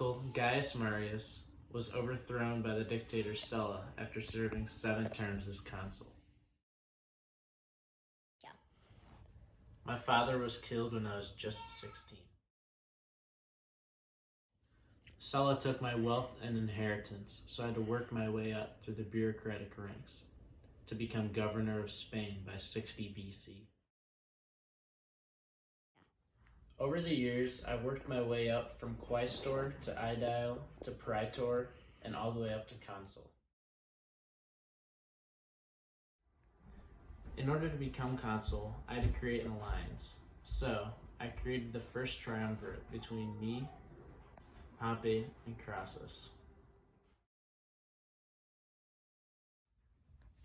uncle, Gaius Marius, was overthrown by the dictator Sulla after serving 7 terms as consul. Yeah. My father was killed when I was just 16. Sulla took my wealth and inheritance, so I had to work my way up through the bureaucratic ranks to become governor of Spain by 60 BC. Over the years, I worked my way up from quaestor to aedile to praetor and all the way up to consul. In order to become consul, I had to create an alliance. So, I created the first triumvirate between me, Pompey, and Crassus.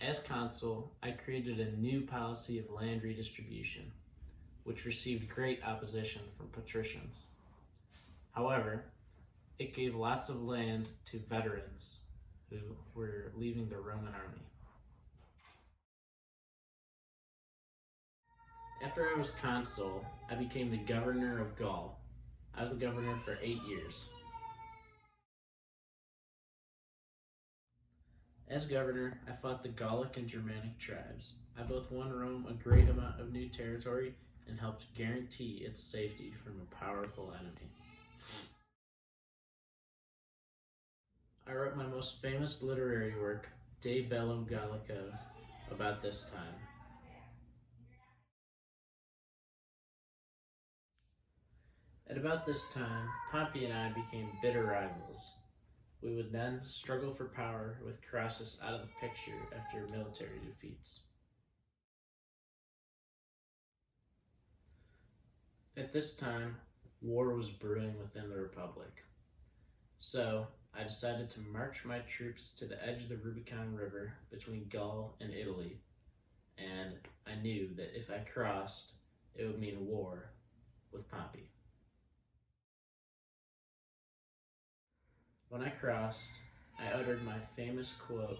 As consul, I created a new policy of land redistribution, which received great opposition from patricians. However, it gave lots of land to veterans who were leaving the Roman army. After I was consul, I became the governor of Gaul. I was the governor for 8 years. As governor, I fought the Gallic and Germanic tribes. I both won Rome a great amount of new territory and helped guarantee its safety from a powerful enemy. I wrote my most famous literary work, De Bello Gallico, about this time. At about this time, Pompey and I became bitter rivals. We would then struggle for power with Crassus out of the picture after military defeats. At this time, war was brewing within the Republic. So, I decided to march my troops to the edge of the Rubicon River between Gaul and Italy, and I knew that if I crossed, it would mean war with Pompey. When I crossed, I uttered my famous quote,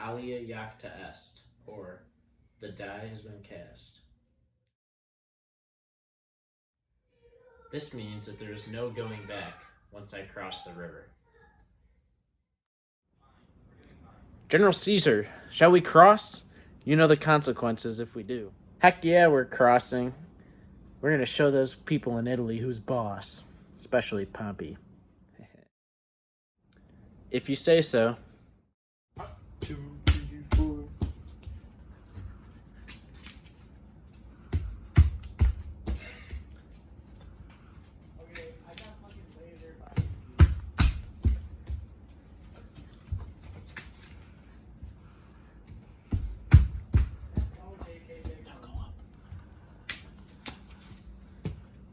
Alia jacta est, or, the die has been cast. This means that there is no going back once I cross the river. General Caesar, shall we cross? You know the consequences if we do. Heck yeah, we're crossing. We're going to show those people in Italy who's boss, especially Pompey. If you say so. 1, 2, 3, 4.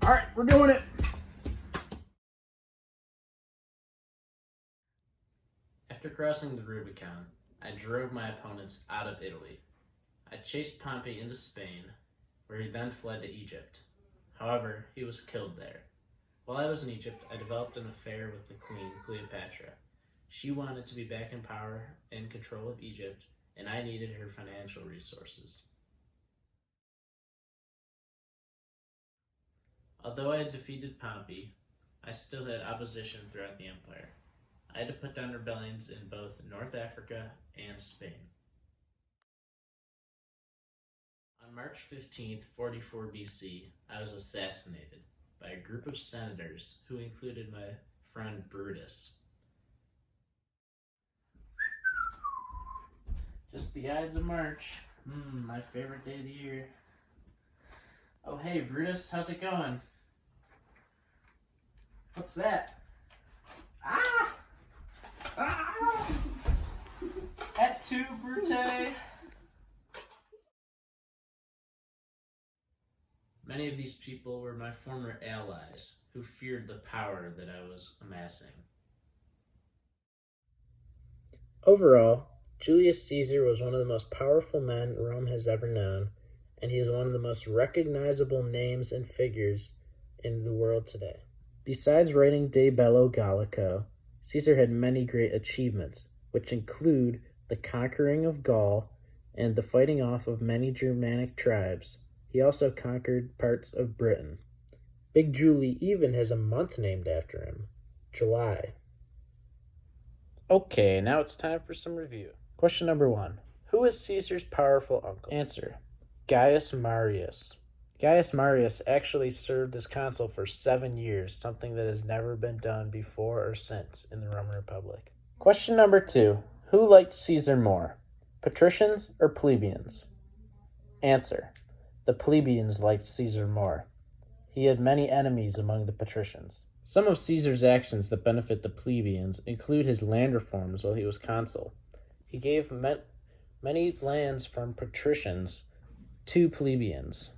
All right, we're doing it. After crossing the Rubicon, I drove my opponents out of Italy. I chased Pompey into Spain, where he then fled to Egypt. However, he was killed there. While I was in Egypt, I developed an affair with the queen, Cleopatra. She wanted to be back in power and control of Egypt, and I needed her financial resources. Although I had defeated Pompey, I still had opposition throughout the empire. I had to put down rebellions in both North Africa and Spain. On March 15th, 44 BC, I was assassinated by a group of senators who included my friend Brutus. Just the Ides of March. My favorite day of the year. Oh hey Brutus, how's it going? What's that? Ah! Ah! Et tu, Brute! Many of these people were my former allies who feared the power that I was amassing. Overall, Julius Caesar was one of the most powerful men Rome has ever known, and he is one of the most recognizable names and figures in the world today. Besides writing De Bello Gallico, Caesar had many great achievements, which include the conquering of Gaul and the fighting off of many Germanic tribes. He also conquered parts of Britain. Big Julie even has a month named after him. July. Okay, now it's time for some review. Question number 1. Who is Caesar's powerful uncle? Answer: Gaius Marius. Gaius Marius actually served as consul for 7 years, something that has never been done before or since in the Roman Republic. Question number 2. Who liked Caesar more, patricians or plebeians? Answer: the plebeians liked Caesar more. He had many enemies among the patricians. Some of Caesar's actions that benefit the plebeians include his land reforms while he was consul. He gave many lands from patricians to plebeians,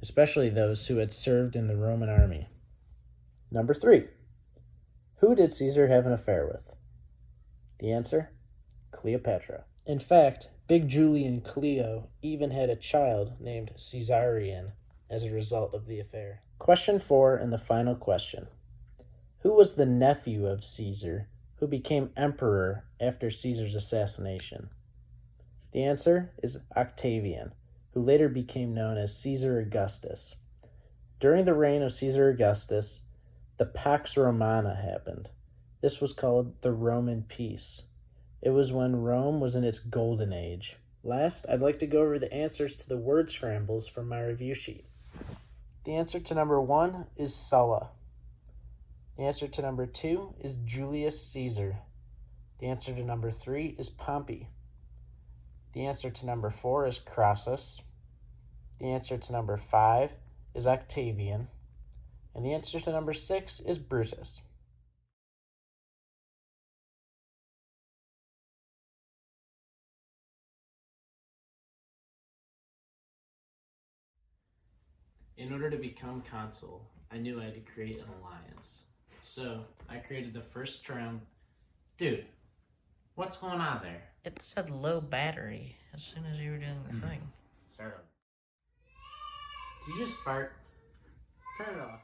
especially those who had served in the Roman army. Number 3. Who did Caesar have an affair with? The answer: Cleopatra. In fact, Big Julian Cleo even had a child named Caesarion as a result of the affair. Question 4 and the final question. Who was the nephew of Caesar who became emperor after Caesar's assassination? The answer is Octavian, who later became known as Caesar Augustus. During the reign of Caesar Augustus, the Pax Romana happened. This was called the Roman Peace. It was when Rome was in its golden age. Last, I'd like to go over the answers to the word scrambles from my review sheet. The answer to number 1 is Sulla. The answer to number 2 is Julius Caesar. The answer to number 3 is Pompey. The answer to number 4 is Crassus. The answer to number 5 is Octavian. And the answer to number 6 is Brutus. In order to become consul, I knew I had to create an alliance. So I created the first triumph. Dude, what's going on there? It said low battery as soon as you were doing the thing. Start over. Did you just fart? Turn it off.